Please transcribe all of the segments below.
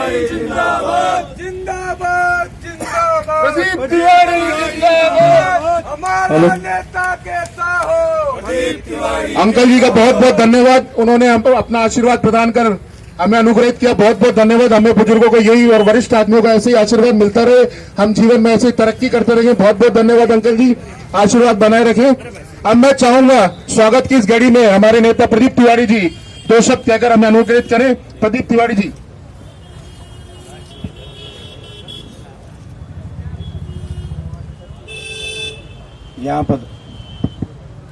तिवारी जिंदाबाद जिंदाबाद जिंदाबाद प्रदीप तिवारी जिंदाबाद हमारा नेता कैसा हो प्रदीप तिवारी अंकल जी का बहुत बहुत धन्यवाद। उन्होंने हम पर अपना आशीर्वाद प्रदान कर हमें अनुग्रहित किया। बहुत बहुत धन्यवाद। हमें बुजुर्गों को यही और वरिष्ठ आदमियों का ऐसे ही आशीर्वाद मिलता रहे, हम जीवन में ऐसे ही तरक्की करते रहेंगे। बहुत बहुत धन्यवाद अंकल जी, आशीर्वाद बनाए रखें। अब मैं चाहूंगा स्वागत की इस घड़ी में हमारे नेता प्रदीप तिवारी जी दो शब्द कहकर हमें अनुग्रहित करें। प्रदीप तिवारी जी।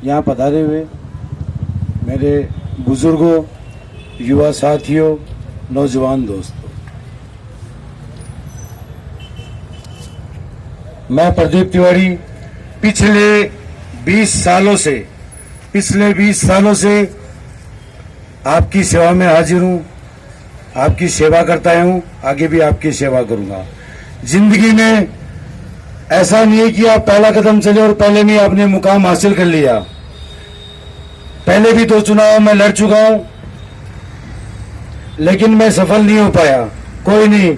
यहाँ पधारे हुए मेरे बुजुर्गों, युवा साथियों, नौजवान दोस्तों, मैं प्रदीप तिवारी पिछले 20 सालों से आपकी सेवा में हाजिर हूँ, आपकी सेवा करता हूँ, आगे भी आपकी सेवा करूंगा। जिंदगी में ऐसा नहीं है कि आप पहला कदम चले और पहले में आपने मुकाम हासिल कर लिया। पहले भी 2 चुनाव में लड़ चुका हूं, लेकिन मैं सफल नहीं हो पाया। कोई नहीं,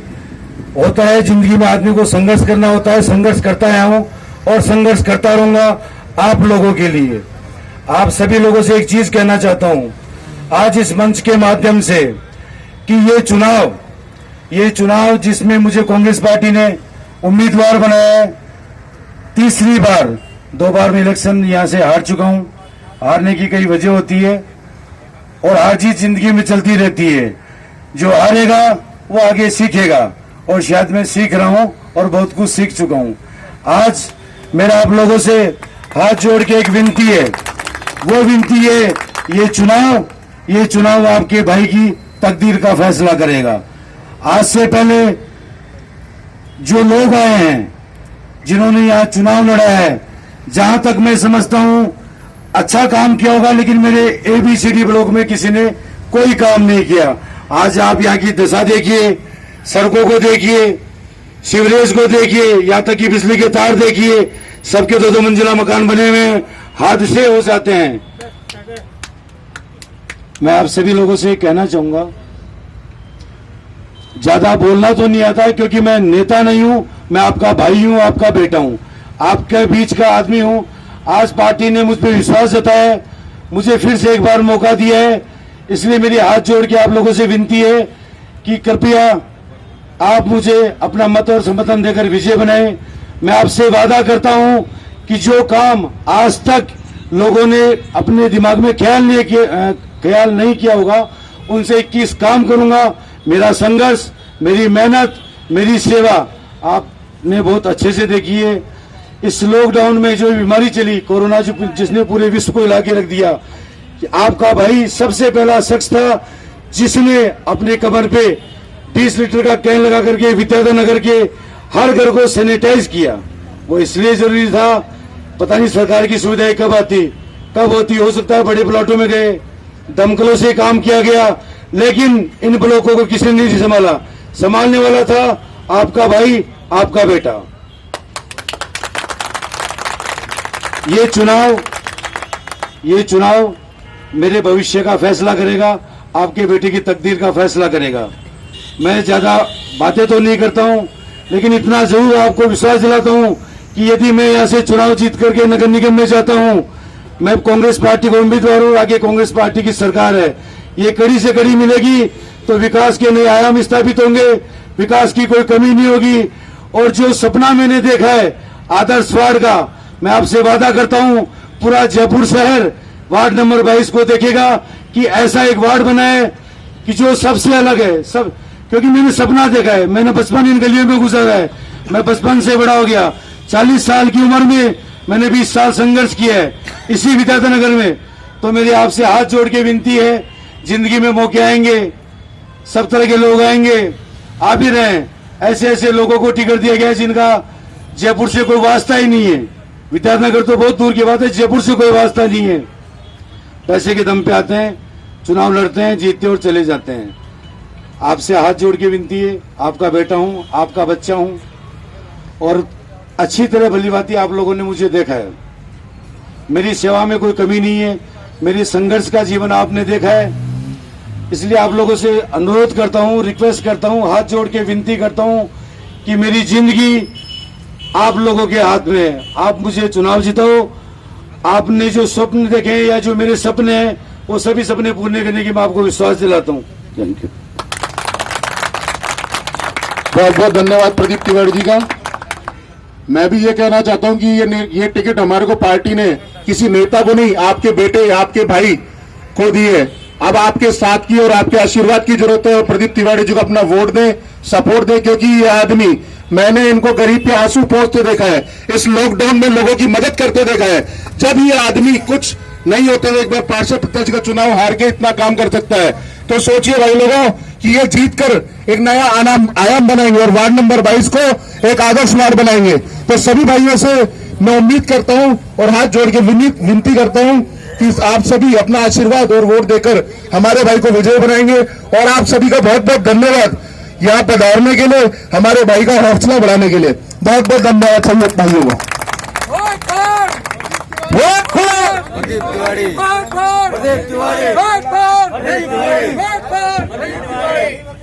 होता है जिंदगी में, आदमी को संघर्ष करना होता है। संघर्ष करता आया हूं और संघर्ष करता रहूंगा आप लोगों के लिए। आप सभी लोगों से एक चीज कहना चाहता हूं आज इस मंच के माध्यम से कि ये चुनाव जिसमें मुझे कांग्रेस पार्टी ने उम्मीदवार बनाया है, तीसरी बार, 2 बार में इलेक्शन यहां से हार चुका हूं। हारने की कई वजह होती है और हार जीत जिंदगी में चलती रहती है। जो हारेगा वो आगे सीखेगा और शायद मैं सीख रहा हूं और बहुत कुछ सीख चुका हूं। आज मेरा आप लोगों से हाथ जोड़ के एक विनती है, वो विनती है ये चुनाव आपके भाई की तकदीर का फैसला करेगा। आज से पहले जो लोग आए हैं, जिन्होंने यहाँ चुनाव लड़ा है, जहां तक मैं समझता हूं अच्छा काम किया होगा, लेकिन मेरे ABCD ब्लॉक में किसी ने कोई काम नहीं किया। आज आप यहाँ की दशा देखिए, सड़कों को देखिए, सीवरेज को देखिए, यहाँ तक कि बिजली के तार देखिए, सबके 2-2 मंजिला मकान बने हुए हैं, हादसे हो जाते हैं। मैं आप सभी लोगों से कहना चाहूंगा, ज्यादा बोलना तो नहीं आता है क्योंकि मैं नेता नहीं हूं, मैं आपका भाई हूं, आपका बेटा हूं, आपके बीच का आदमी हूं। आज पार्टी ने मुझ पर विश्वास जताया है, मुझे फिर से एक बार मौका दिया है, इसलिए मेरी हाथ जोड़ के आप लोगों से विनती है कि कृपया आप मुझे अपना मत और समर्थन देकर विजय बनाएं। मैं आपसे वादा करता हूं कि जो काम आज तक लोगों ने अपने दिमाग में ख्याल नहीं किया होगा, उनसे 21 काम करूंगा। मेरा संघर्ष, मेरी मेहनत, मेरी सेवा आपने बहुत अच्छे से देखी है। इस लॉकडाउन में जो बीमारी चली, कोरोना, जिसने पूरे विश्व को हिला के रख दिया, कि आपका भाई सबसे पहला शख्स था जिसने अपने कमर पे 20 लीटर का कैन लगा करके विद्याधर नगर के हर घर को सैनिटाइज किया। वो इसलिए जरूरी था, पता नहीं सरकार की सुविधाएं कब होती, हो सकता है बड़े प्लॉटों में गए, दमकलों से काम किया गया, लेकिन इन ब्लॉकों को किसी ने नहीं संभाला। संभालने वाला था आपका भाई, आपका बेटा। ये चुनाव मेरे भविष्य का फैसला करेगा, आपके बेटे की तकदीर का फैसला करेगा। मैं ज्यादा बातें तो नहीं करता हूं, लेकिन इतना जरूर आपको विश्वास दिलाता हूं कि यदि मैं यहां से चुनाव जीत करके नगर निगम में जाता हूं, मैं कांग्रेस पार्टी को उम्मीदवार हूं, आगे कांग्रेस पार्टी की सरकार है, ये कड़ी से कड़ी मिलेगी तो विकास के नए आयाम स्थापित होंगे, विकास की कोई कमी नहीं होगी। और जो सपना मैंने देखा है आदर्श वार्ड का, मैं आपसे वादा करता हूं पूरा जयपुर शहर वार्ड नंबर 22 को देखेगा कि ऐसा एक वार्ड बना है कि जो सबसे अलग है। सब, क्योंकि मैंने सपना देखा है, मैंने बचपन इन गलियों में गुजरा है, मैं बचपन से बड़ा हो गया। 40 साल की उम्र में मैंने 20 साल संघर्ष किया है इसी विद्याधर नगर में। तो मेरी आपसे हाथ जोड़ के विनती है, जिंदगी में मौके आएंगे, सब तरह के लोग आएंगे, आ भी रहे हैं। ऐसे ऐसे लोगों को टिकट दिया गया है जिनका जयपुर से कोई वास्ता ही नहीं है। विद्यानगर तो बहुत दूर की बात है, जयपुर से कोई वास्ता नहीं है। पैसे के दम पे आते हैं, चुनाव लड़ते हैं, जीतते और चले जाते हैं। आपसे हाथ जोड़ के विनती है, आपका बेटा हूं, आपका बच्चा हूं, और अच्छी तरह भलीभांति आप लोगों ने मुझे देखा है। मेरी सेवा में कोई कमी नहीं है, मेरी संघर्ष का जीवन आपने देखा है। इसलिए आप लोगों से अनुरोध करता हूं, रिक्वेस्ट करता हूं, हाथ जोड़ के विनती करता हूं कि मेरी जिंदगी आप लोगों के हाथ में है। आप मुझे चुनाव जिताओ। आपने जो स्वप्न देखे या जो मेरे सपने हैं वो सभी सपने पूरे करने की मैं आपको विश्वास दिलाता हूं। Thank you. बहुत बहुत धन्यवाद प्रदीप तिवारी जी का। मैं भी ये कहना चाहता हूं कि ये टिकट हमारे को पार्टी ने किसी नेता को नहीं, आपके बेटे आपके भाई को दी है। अब आपके साथ की और आपके आशीर्वाद की जरूरत है और प्रदीप तिवारी जी को अपना वोट दें, सपोर्ट दें, क्योंकि ये आदमी, मैंने इनको गरीब पे आंसू पोंछते देखा है, इस लॉकडाउन में लोगों की मदद करते देखा है। जब ये आदमी कुछ नहीं होते हुए एक बार पार्षद प्रत्याशी का चुनाव हार के इतना काम कर सकता है, तो सोचिए भाई लोगों कि ये जीत कर एक नया आयाम बनाएंगे और वार्ड नंबर 22 को एक आदर्श वार्ड बनाएंगे। तो सभी भाइयों से मैं उम्मीद करता हूं और हाथ जोड़ के विनती करता हूं कि आप सभी अपना आशीर्वाद और वोट देकर हमारे भाई को विजय बनाएंगे। और आप सभी का बहुत बहुत धन्यवाद यहाँ पधारने के लिए, हमारे भाई का हौसला बढ़ाने के लिए। बहुत बहुत धन्यवाद सभी भाइयों को। प्रदीप तिवारी, प्रदीप तिवारी, प्रदीप तिवारी।